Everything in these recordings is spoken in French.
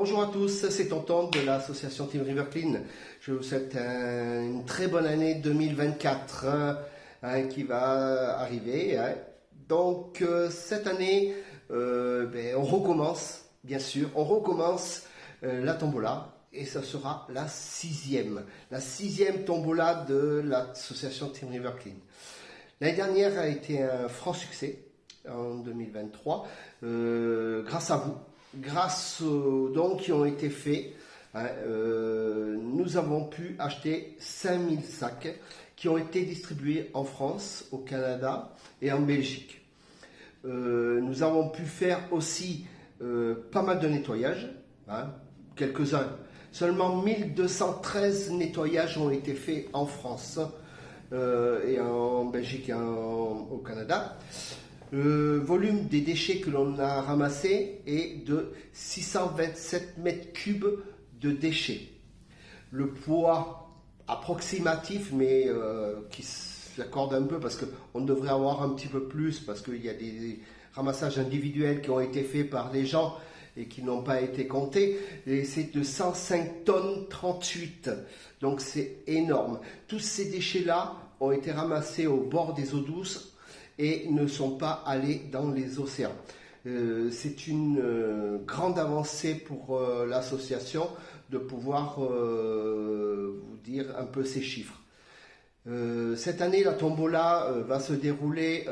Bonjour à tous, c'est Tonton de l'association Team River Clean. Je vous souhaite une très bonne année 2024 qui va arriver. Donc cette année, on recommence, bien sûr, la tombola et ce sera la sixième tombola de l'association Team River Clean. L'année dernière a été un franc succès en 2023 grâce à vous. Grâce aux dons qui ont été faits, nous avons pu acheter 5000 sacs qui ont été distribués en France, au Canada et en Belgique. Nous avons pu faire aussi pas mal de nettoyages, quelques-uns. Seulement 1213 nettoyages ont été faits en France et en Belgique et au Canada. Le volume des déchets que l'on a ramassés est de 627 mètres cubes de déchets. Le poids approximatif, mais qui s'accorde un peu parce qu'on devrait avoir un petit peu plus, parce qu'il y a des ramassages individuels qui ont été faits par les gens et qui n'ont pas été comptés, et c'est de 105 tonnes 38. Donc c'est énorme. Tous ces déchets-là ont été ramassés au bord des eaux douces et ne sont pas allés dans les océans. C'est une grande avancée pour l'association de pouvoir vous dire un peu ces chiffres. Cette année, la tombola va se dérouler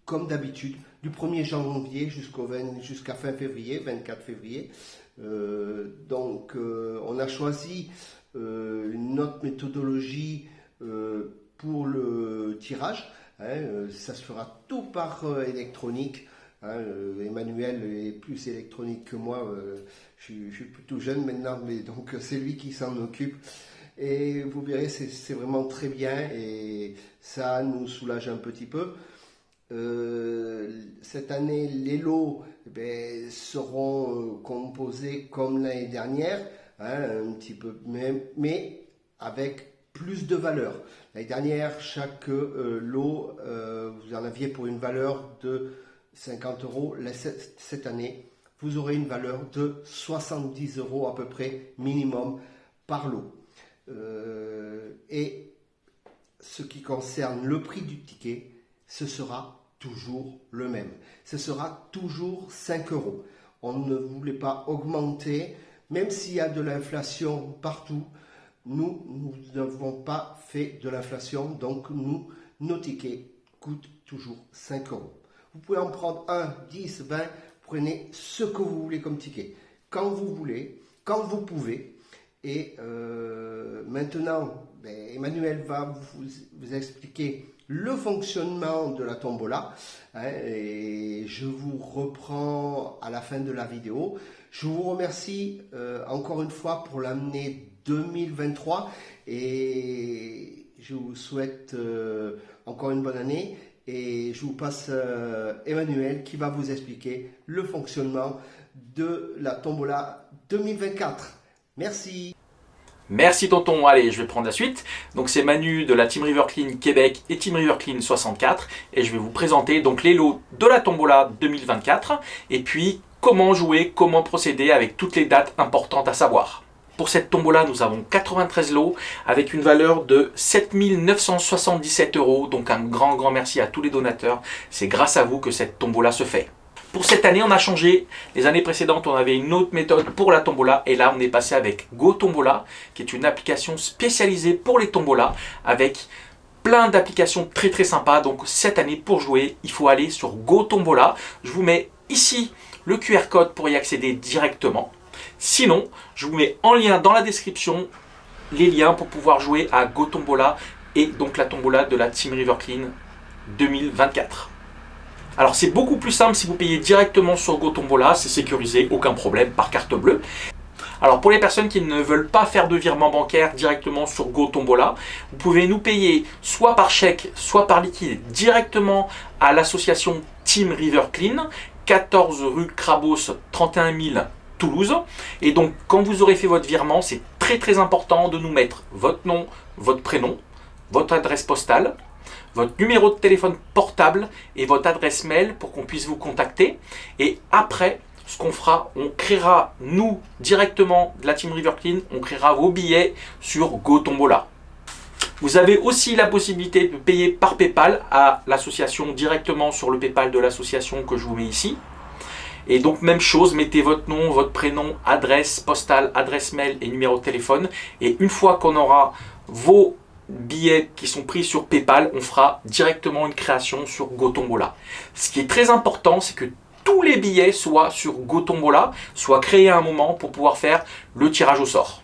comme d'habitude, du 1er janvier jusqu'à fin février, 24 février. Donc, on a choisi une autre méthodologie pour le tirage. Ça se fera tout par électronique. Emmanuel est plus électronique que moi. Je suis plutôt jeune maintenant, mais donc c'est lui qui s'en occupe. Et vous verrez, c'est vraiment très bien et ça nous soulage un petit peu. Cette année, les lots seront composés comme l'année dernière, un petit peu, mais avec plus de valeur. L'année dernière, chaque lot, vous en aviez pour une valeur de 50 €. Cette année, vous aurez une valeur de 70 € à peu près minimum par lot. Et ce qui concerne le prix du ticket, ce sera toujours le même. Ce sera toujours 5 €. On ne voulait pas augmenter, même s'il y a de l'inflation partout. Nous n'avons pas fait de l'inflation, donc nos tickets coûtent toujours 5 €. Vous pouvez en prendre 1, 10, 20, prenez ce que vous voulez comme ticket, quand vous voulez, quand vous pouvez. Et maintenant, Emmanuel va vous expliquer le fonctionnement de la tombola, et je vous reprends à la fin de la vidéo. Je vous remercie encore une fois pour l'année 2023 et je vous souhaite encore une bonne année et je vous passe Emmanuel qui va vous expliquer le fonctionnement de la tombola 2024. Merci. Merci tonton, allez je vais prendre la suite. Donc c'est Manu de la Team River Clean Québec et Team River Clean 64 et je vais vous présenter donc les lots de la tombola 2024 et puis comment jouer, comment procéder avec toutes les dates importantes à savoir. Pour cette tombola, nous avons 93 lots avec une valeur de 7 977 €. Donc un grand merci à tous les donateurs. C'est grâce à vous que cette tombola se fait. Pour cette année, on a changé. Les années précédentes, on avait une autre méthode pour la tombola. Et là, on est passé avec GoTombola, qui est une application spécialisée pour les tombolas avec plein d'applications très sympas. Donc cette année, pour jouer, il faut aller sur GoTombola. Je vous mets ici le QR code pour y accéder directement. Sinon, je vous mets en lien dans la description les liens pour pouvoir jouer à GoTombola et donc la tombola de la Team River Clean 2024. Alors c'est beaucoup plus simple si vous payez directement sur GoTombola, c'est sécurisé, aucun problème, par carte bleue. Alors pour les personnes qui ne veulent pas faire de virement bancaire directement sur GoTombola, vous pouvez nous payer soit par chèque, soit par liquide directement à l'association Team River Clean, 14 rue Crabos 31 000 Toulouse. Et donc quand vous aurez fait votre virement, c'est très important de nous mettre votre nom, votre prénom, votre adresse postale, votre numéro de téléphone portable et votre adresse mail pour qu'on puisse vous contacter. Et après, ce qu'on fera, on créera, nous, directement de la Team River Clean, on créera vos billets sur GoTombola. Vous avez aussi la possibilité de payer par PayPal à l'association directement sur le PayPal de l'association que je vous mets ici. Et donc même chose, mettez votre nom, votre prénom, adresse postale, adresse mail et numéro de téléphone. Et une fois qu'on aura vos billets qui sont pris sur PayPal, on fera directement une création sur GoTombola. Ce qui est très important, c'est que tous les billets soient sur GoTombola, soient créés à un moment pour pouvoir faire le tirage au sort.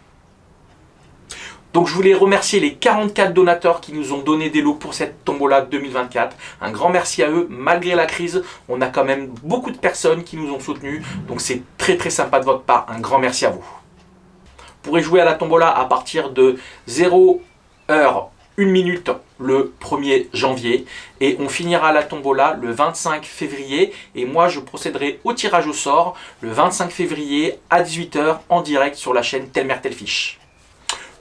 Donc je voulais remercier les 44 donateurs qui nous ont donné des lots pour cette tombola 2024. Un grand merci à eux. Malgré la crise, on a quand même beaucoup de personnes qui nous ont soutenus. Donc c'est très très sympa de votre part. Un grand merci à vous. Vous pourrez jouer à la tombola à partir de 0 heure 1 minute le 1er janvier. Et on finira la tombola le 25 février. Et moi je procéderai au tirage au sort le 25 février à 18 h en direct sur la chaîne Telle Mère Telle Fiche.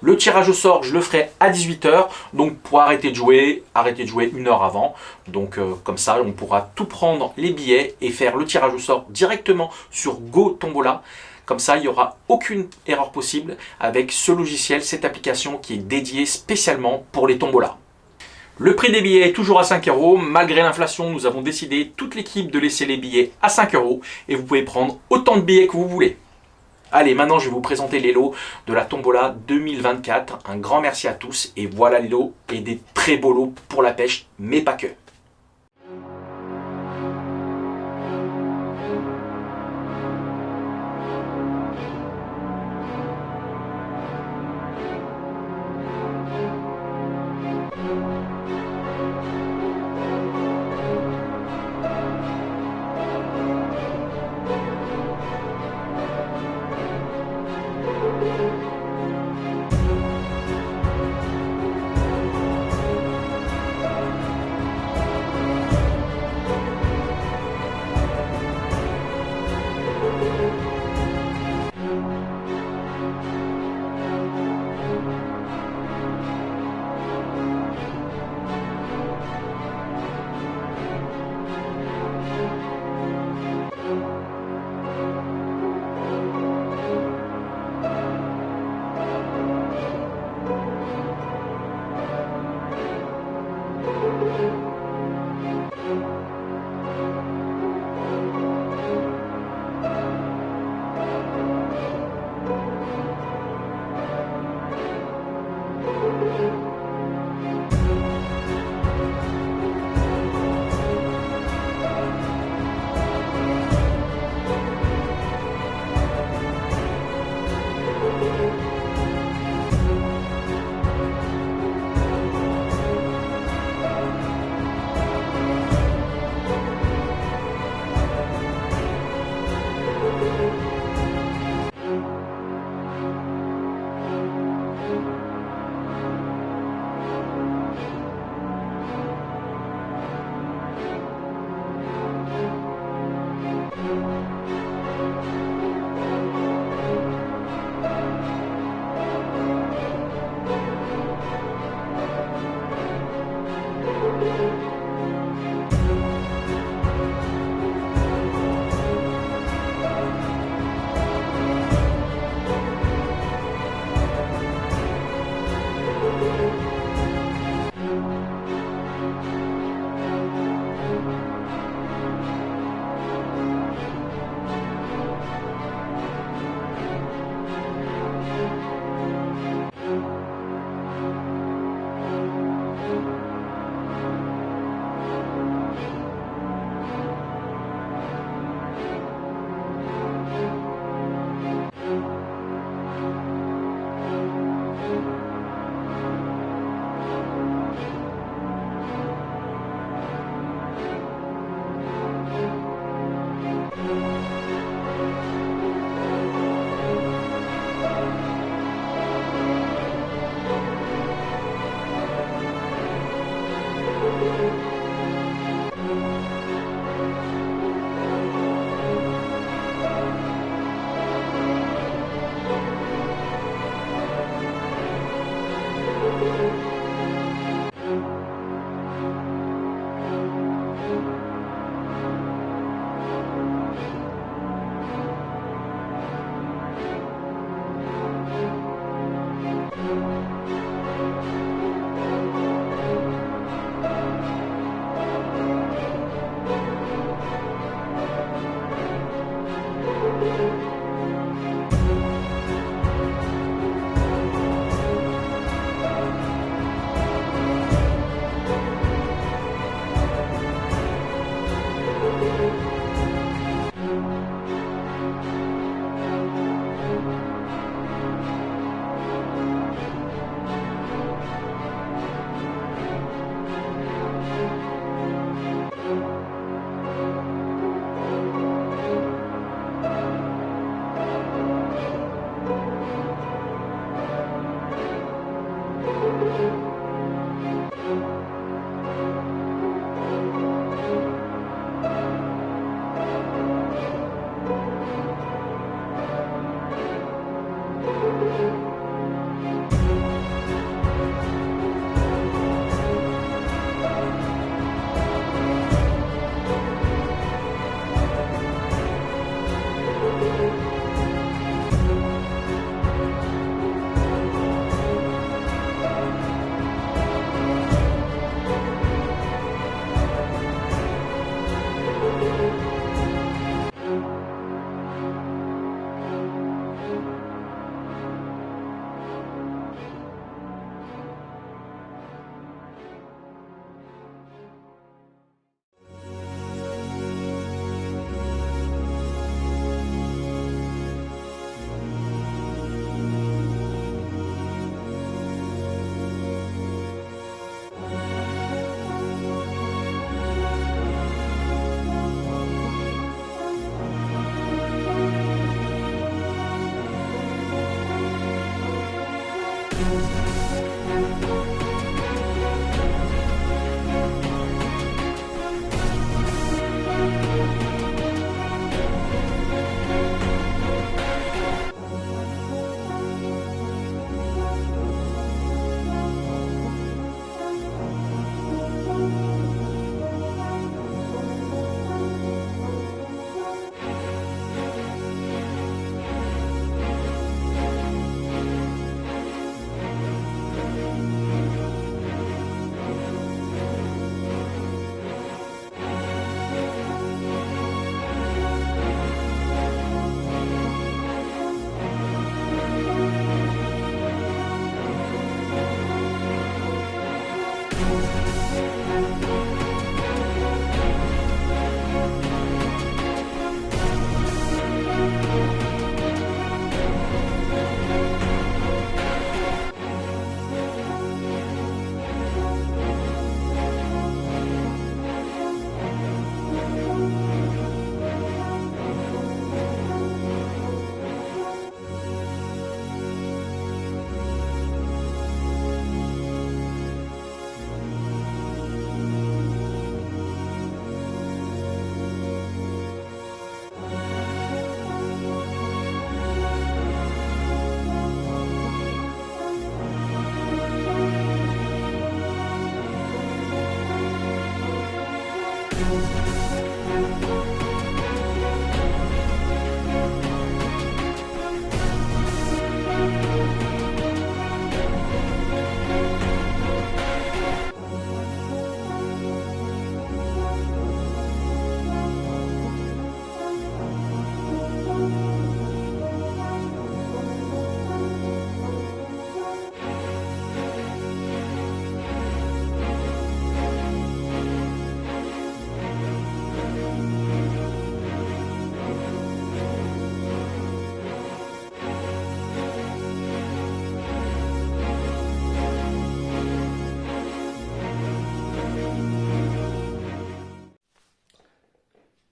Le tirage au sort, je le ferai à 18 h, donc pour arrêter de jouer 1 heure avant. Donc comme ça, on pourra tout prendre les billets et faire le tirage au sort directement sur GoTombola. Comme ça, il n'y aura aucune erreur possible avec ce logiciel, cette application qui est dédiée spécialement pour les tombolas. Le prix des billets est toujours à 5 €. Malgré l'inflation, nous avons décidé, toute l'équipe, de laisser les billets à 5 € et vous pouvez prendre autant de billets que vous voulez. Allez, maintenant je vais vous présenter les lots de la tombola 2024. Un grand merci à tous et voilà les lots et des très beaux lots pour la pêche, mais pas que.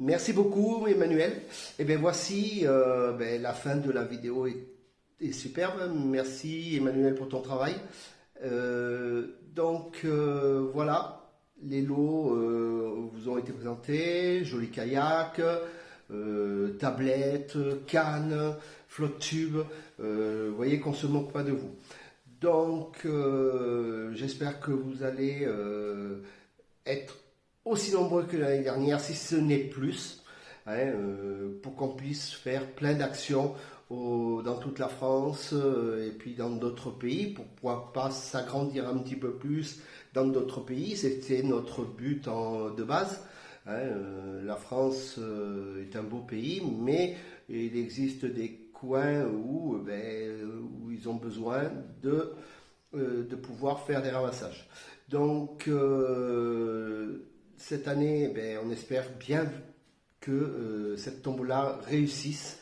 Merci beaucoup Emmanuel. Et bien voici, la fin de la vidéo est superbe. Merci Emmanuel pour ton travail. Voilà, les lots vous ont été présentés. Joli kayak, tablette, canne, flotte tube. Vous voyez qu'on ne se moque pas de vous. Donc j'espère que vous allez être aussi nombreux que l'année dernière, si ce n'est plus, pour qu'on puisse faire plein d'actions dans toute la France et puis dans d'autres pays, pour pouvoir pas s'agrandir un petit peu plus dans d'autres pays. C'était notre but de base. La France est un beau pays, mais il existe des coins où ils ont besoin de pouvoir faire des ramassages. Donc cette année, on espère bien que cette tombola réussisse.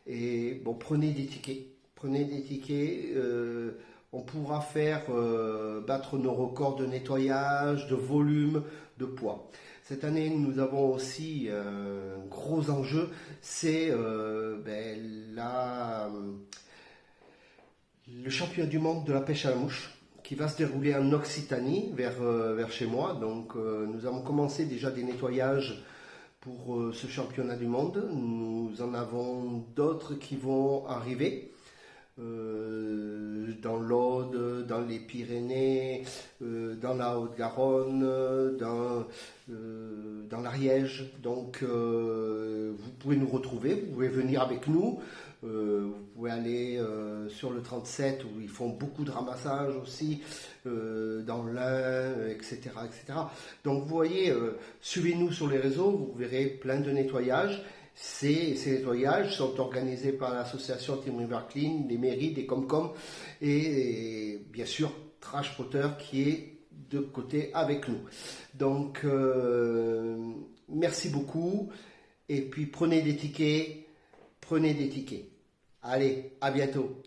Et bon, prenez des tickets. On pourra faire battre nos records de nettoyage, de volume, de poids. Cette année, nous avons aussi un gros enjeu, c'est le championnat du monde de la pêche à la mouche, qui va se dérouler en Occitanie, vers chez moi. Donc nous avons commencé déjà des nettoyages pour ce championnat du monde. Nous en avons d'autres qui vont arriver dans l'Aude, dans les Pyrénées, dans la Haute-Garonne, dans l'Ariège. Donc vous pouvez nous retrouver, vous pouvez venir avec nous. Vous pouvez aller sur le 37 où ils font beaucoup de ramassage aussi, dans l'Ain, etc., etc. Donc vous voyez, suivez-nous sur les réseaux, vous verrez plein de nettoyages. Ces nettoyages sont organisés par l'association Team River Clean, les mairies, des Comcom et bien sûr Trash Potter qui est de côté avec nous. Donc merci beaucoup et puis prenez des tickets. Allez, à bientôt.